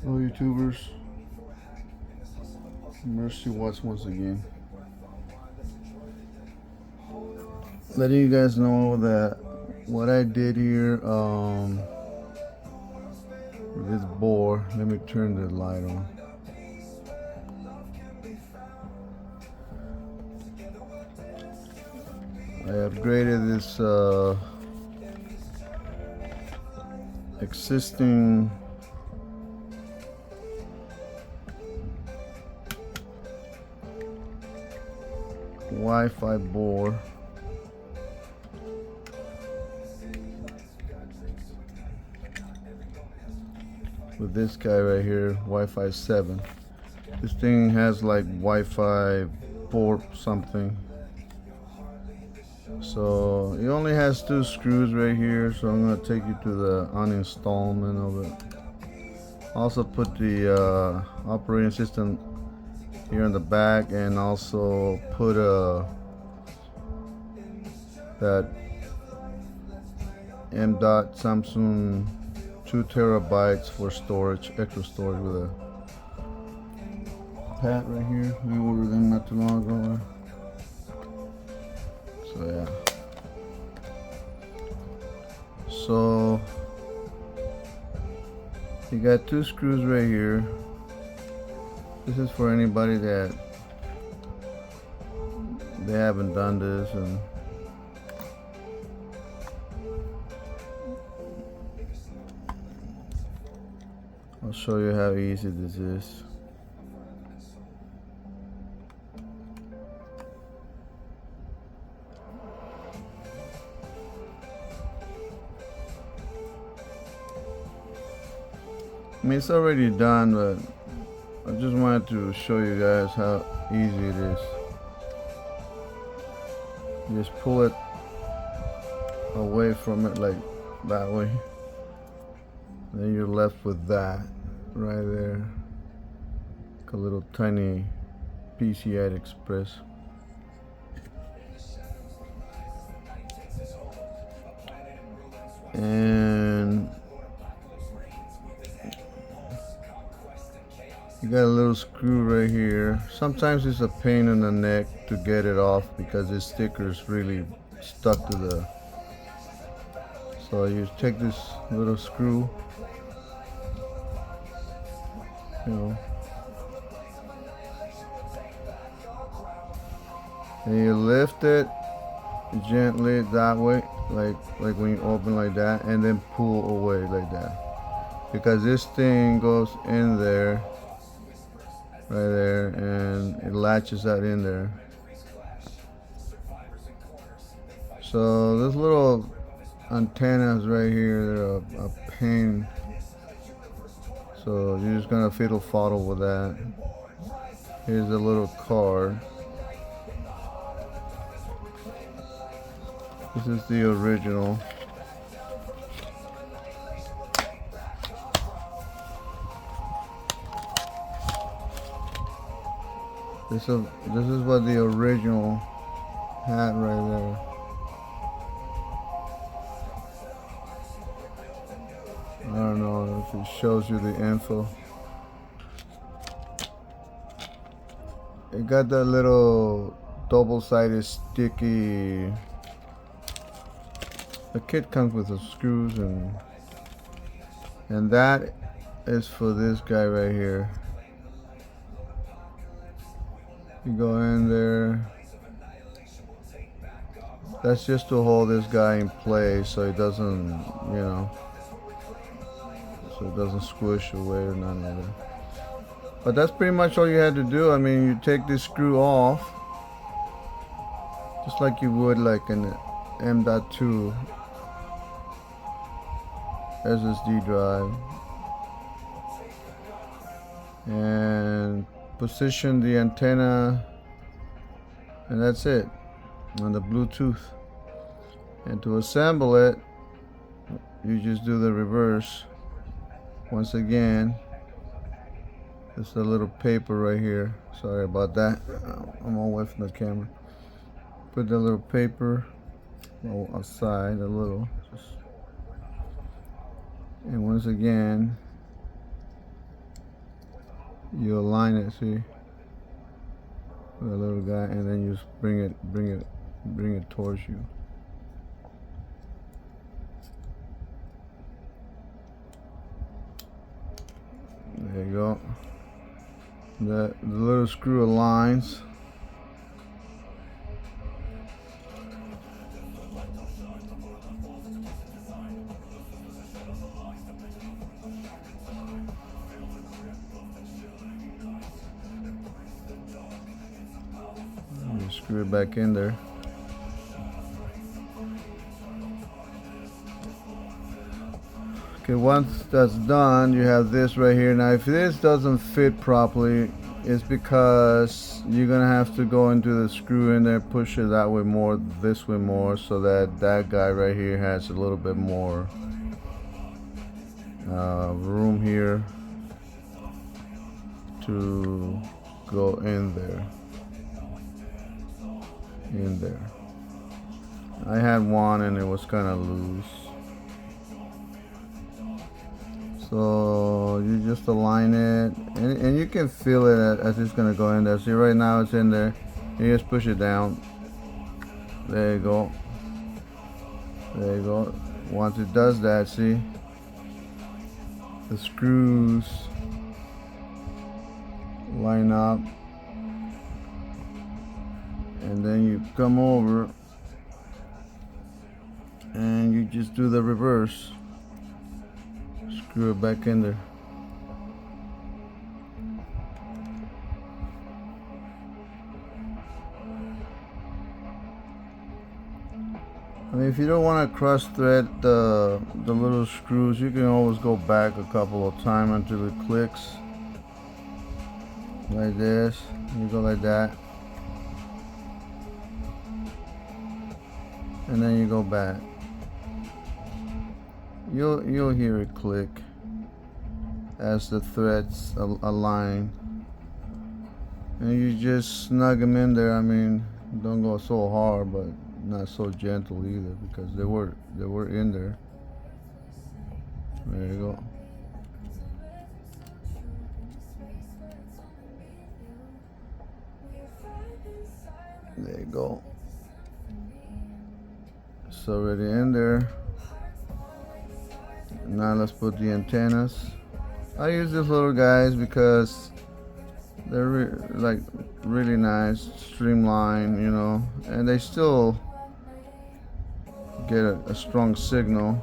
Hello YouTubers, Mercy Watts once again. Letting you guys know that what I did here with this board. Let me turn the light on. I upgraded this existing Wi-Fi board with this guy right here, Wi-Fi 7. This thing has like Wi-Fi 4 something. So it only has 2 screws right here, so I'm going to take you to the uninstallment of it. Also put the operating system here in the back, and also put that M.dot Samsung 2 terabytes for storage, extra storage, with a pad right here. We ordered them not too long ago. So yeah. So you got 2 screws right here. This is for anybody that they haven't done this, and I'll show you how easy this is. I mean, it's already done, but I just wanted to show you guys how easy it is. You just pull it away from it like that way. Then you're left with that right there. Like a little tiny PCI Express. And you got a little screw right here. Sometimes it's a pain in the neck to get it off because this sticker is really stuck to the. So you take this little screw, you know, and you lift it gently that way, like when you open like that, and then pull away like that, because this thing goes in there. Right there, and it latches that in there. So this little antennas right here, they're a pain. So you're just gonna fiddle faddle with that. Here's a little card. This is the original. This is what the original had right there. I don't know if it shows you the info. It got that little double-sided sticky. The kit comes with the screws, and that is for this guy right here. You go in there. That's just to hold this guy in place so it doesn't, you know, so it doesn't squish away or none of that. But that's pretty much all you had to do. I mean, you take this screw off just like you would like an M.2 SSD drive, and position the antenna, and that's it, on the Bluetooth. And to assemble it, you just do the reverse. Once again, there's a little paper right here. Sorry about that, I'm away from the camera. Put the little paper outside a little, And once again, you align it, see, with a little guy, and then you just bring it towards you. There you go. The little screw aligns. You screw it back in there. Okay, once that's done, you have this right here. Now if this doesn't fit properly, it's because you're gonna have to go into the screw in there, push it that way more, this way more, so that that guy right here has a little bit more room here to go in there. I had one and it was kind of loose. So you just align it, and you can feel it as it's gonna go in there. See, right now it's in there. You just push it down. There you go. There you go. Once it does that, see, the screws line up, and then you come over and you just do the reverse. Screw it back in there. I mean, if you don't want to cross thread the little screws, you can always go back a couple of times until it clicks. Like this. You go like that. And then you go back. You'll hear it click as the threads align, and you just snug them in there. I mean, don't go so hard, but not so gentle either, because they were in there. There you go. There you go. It's already in there. Now let's put the antennas. I use these little guys because they're like really nice, streamlined, you know, and they still get a strong signal.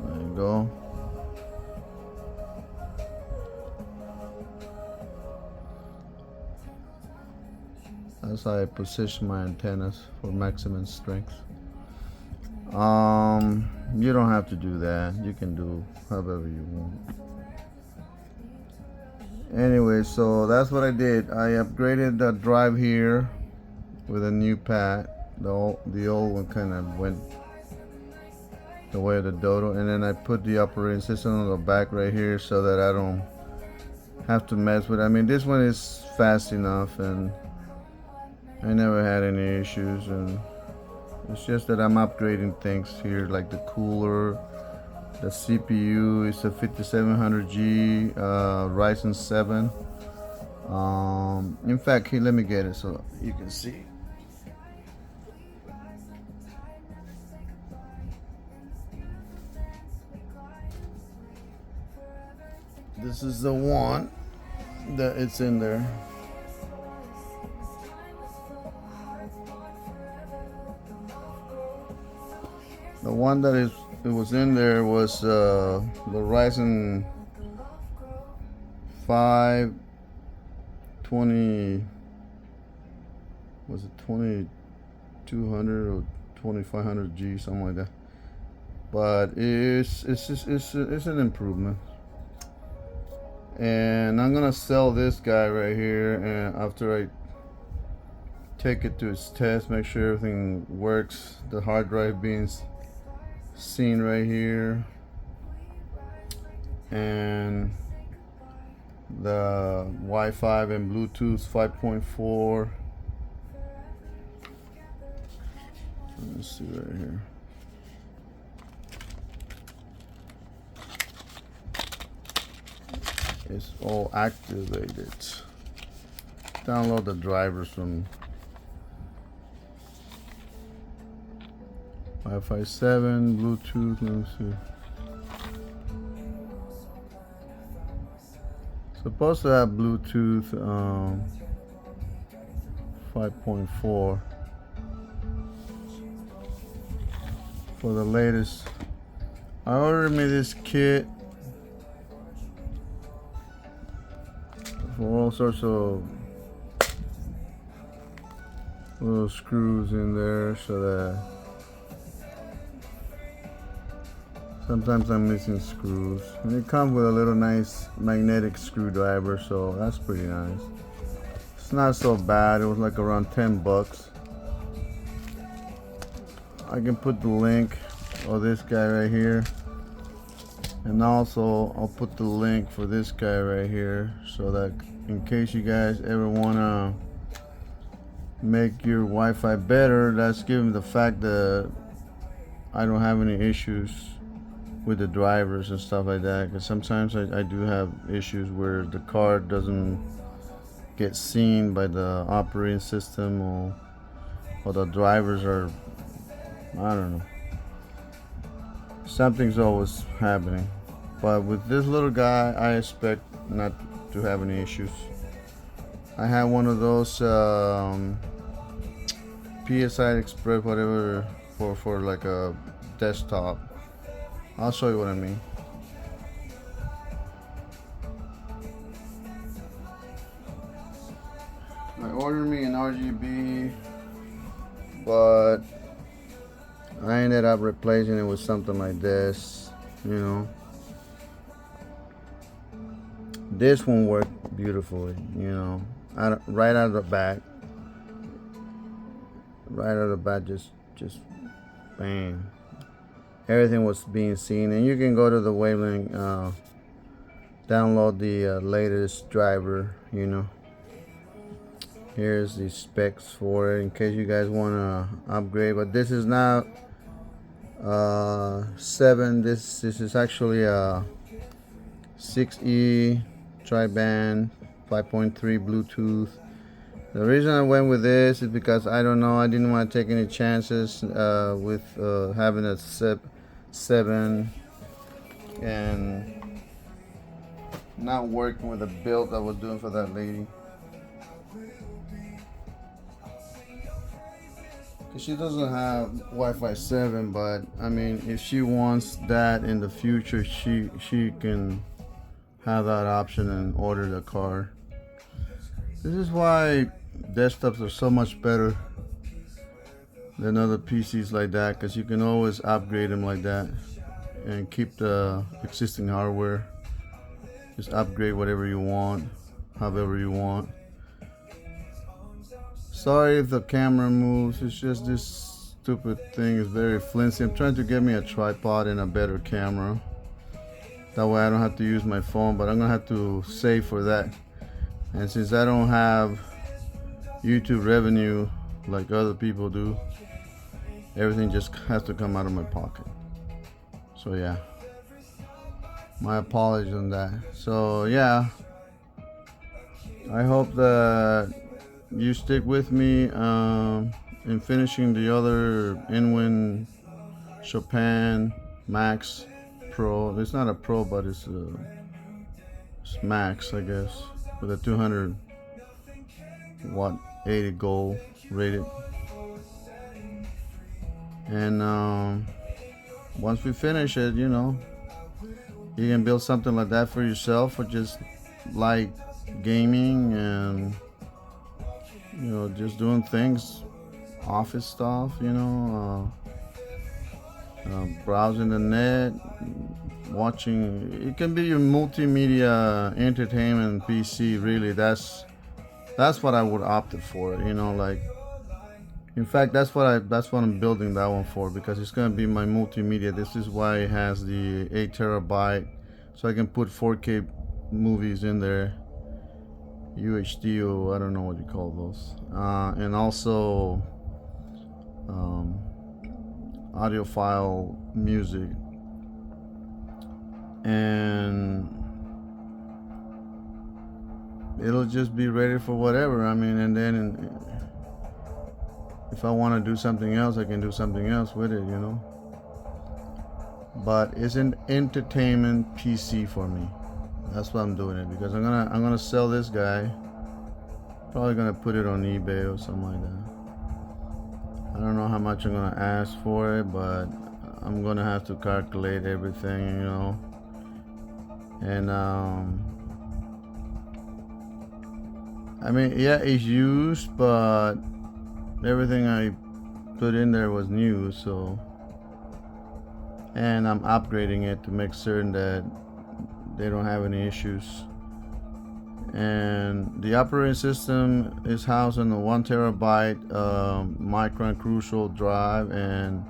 There you go. That's how I position my antennas for maximum strength. You don't have to do that. You can do however you want. Anyway, so that's what I did. I upgraded the drive here with a new pad. The old one kind of went the way of the dodo, and then I put the operating system on the back right here so that I don't have to mess with it. I mean, this one is fast enough, and I never had any issues, and it's just that I'm upgrading things here, like the cooler, the CPU is a 5700G Ryzen 7. In fact, here, let me get it so you can see. This is the one that it's in there. The one that it was in there was the Ryzen 5 20, was it 2200 or 2500G, something like that. But it's an improvement. And I'm gonna sell this guy right here, and after I take it to its test, make sure everything works, the hard drive being seen right here, and the Wi-Fi and Bluetooth 5.4. Let me see right here. is all activated. Download the drivers from Wi-Fi 7, Bluetooth. Let me see. Supposed to have Bluetooth 5.4 for the latest. I ordered me this kit for all sorts of little screws in there, so that sometimes I'm missing screws. And it comes with a little nice magnetic screwdriver, so that's pretty nice. It's not so bad. It was like around 10 bucks. I can put the link of this guy right here, and also I'll put the link for this guy right here, so that in case you guys ever wanna make your Wi-Fi better, that's given the fact that I don't have any issues with the drivers and stuff like that, because sometimes I do have issues where the card doesn't get seen by the operating system, or the drivers are, I don't know, something's always happening. But with this little guy, I expect not to have any issues. I have one of those PSI Express, whatever, for like a desktop. I'll show you what I mean. I ordered me an RGB, but I ended up replacing it with something like this, you know. This one worked beautifully, you know, right out of the back. Right out of the bat, just bang. Everything was being seen, and you can go to the Wavelength, download the latest driver, you know. Here's the specs for it in case you guys want to upgrade, but this is not 7. This is actually a 6E tri-band 5.3 Bluetooth. The reason I went with this is because I don't know, I didn't want to take any chances with having a 7 and not working with the build I was doing for that lady. Because she doesn't have Wi-Fi 7, but I mean, if she wants that in the future, she can have that option and order the card. This is why desktops are so much better than other PCs like that, because you can always upgrade them like that and keep the existing hardware. Just upgrade whatever you want, however you want. Sorry if the camera moves, it's just this stupid thing is very flimsy. I'm trying to get me a tripod and a better camera. That way I don't have to use my phone, but I'm gonna have to save for that. And since I don't have YouTube revenue like other people do, everything just has to come out of my pocket. So yeah, my apologies on that. So yeah, I hope that you stick with me in finishing the other Inwin Chopin Max Pro. It's not a Pro, but it's Max, I guess, with a 200 watt 80 gold rated. And once we finish it, you know, you can build something like that for yourself, or just like gaming and, you know, just doing things, office stuff, you know, browsing the net, watching. It can be your multimedia entertainment PC. Really, that's what I would opt for. You know, like, in fact, that's what I'm building that one for, because it's gonna be my multimedia. This is why it has the 8 terabyte, so I can put 4K movies in there, UHD, or I don't know what you call those, and also audiophile music. And it'll just be ready for whatever. I mean, and then if I want to do something else, I can do something else with it, you know. But it's an entertainment PC for me. That's why I'm doing it, because I'm gonna sell this guy. Probably gonna put it on eBay or something like that. I don't know how much I'm gonna ask for it, but I'm gonna have to calculate everything, you know. And I mean, yeah, it's used, but everything I put in there was new, so. And I'm upgrading it to make certain that they don't have any issues. And the operating system is housed in a 1 terabyte Micron Crucial drive, and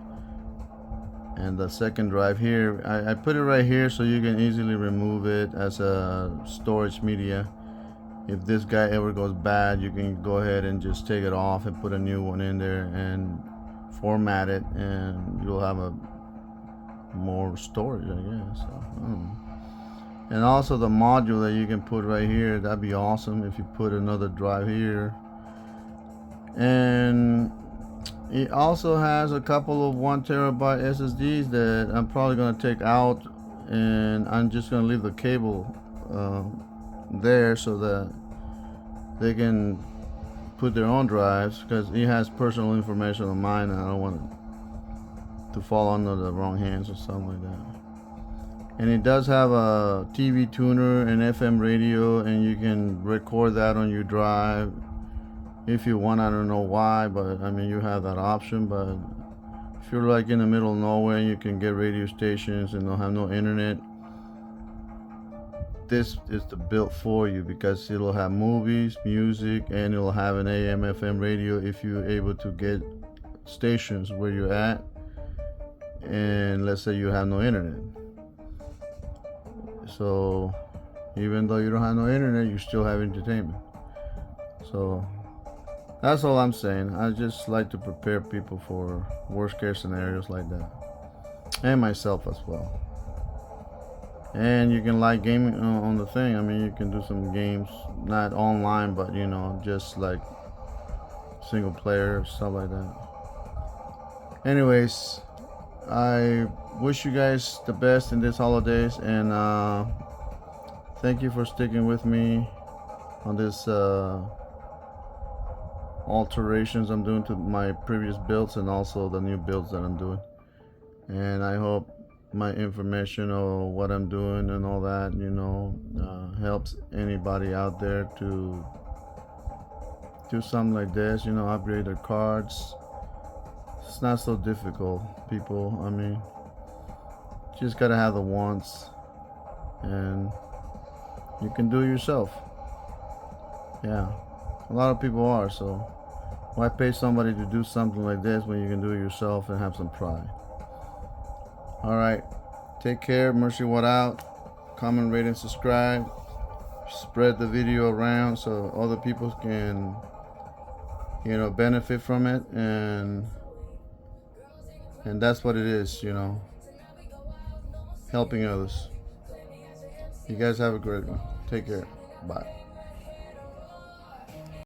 the second drive here, I put it right here so you can easily remove it as a storage media. If this guy ever goes bad, you can go ahead and just take it off and put a new one in there and format it, and you'll have a more storage, I guess. So, I don't know. And also the module that you can put right here, that'd be awesome if you put another drive here. And it also has a couple of 1 terabyte SSDs that I'm probably going to take out, and I'm just going to leave the cable there so that they can put their own drives, because it has personal information on mine and I don't want it to fall under the wrong hands or something like that. And it does have a TV tuner and FM radio, and you can record that on your drive if you want. I don't know why, but I mean, you have that option. But if you're like in the middle of nowhere and you can get radio stations and don't have no internet, this is the built for you, because it'll have movies, music, and it'll have an AM FM radio if you're able to get stations where you're at, and let's say you have no internet. So even though you don't have no internet, you still have entertainment. So that's all I'm saying. I just like to prepare people for worst case scenarios like that, and myself as well. And you can like gaming on the thing. I mean, you can do some games, not online, but you know, just like single player, stuff like that. Anyways, I wish you guys the best in this holidays, and thank you for sticking with me on this alterations I'm doing to my previous builds, and also the new builds that I'm doing. And I hope my information or what I'm doing and all that, you know, helps anybody out there to do something like this, you know, upgrade their cards. It's not so difficult, people. I mean, just gotta have the wants, and you can do it yourself. Yeah, a lot of people are, so why pay somebody to do something like this when you can do it yourself and have some pride? Alright, take care. Mercy What out. Comment, rate, and subscribe. Spread the video around so other people can, you know, benefit from it, and that's what it is, you know, helping others. You guys have a great one. Take care. Bye.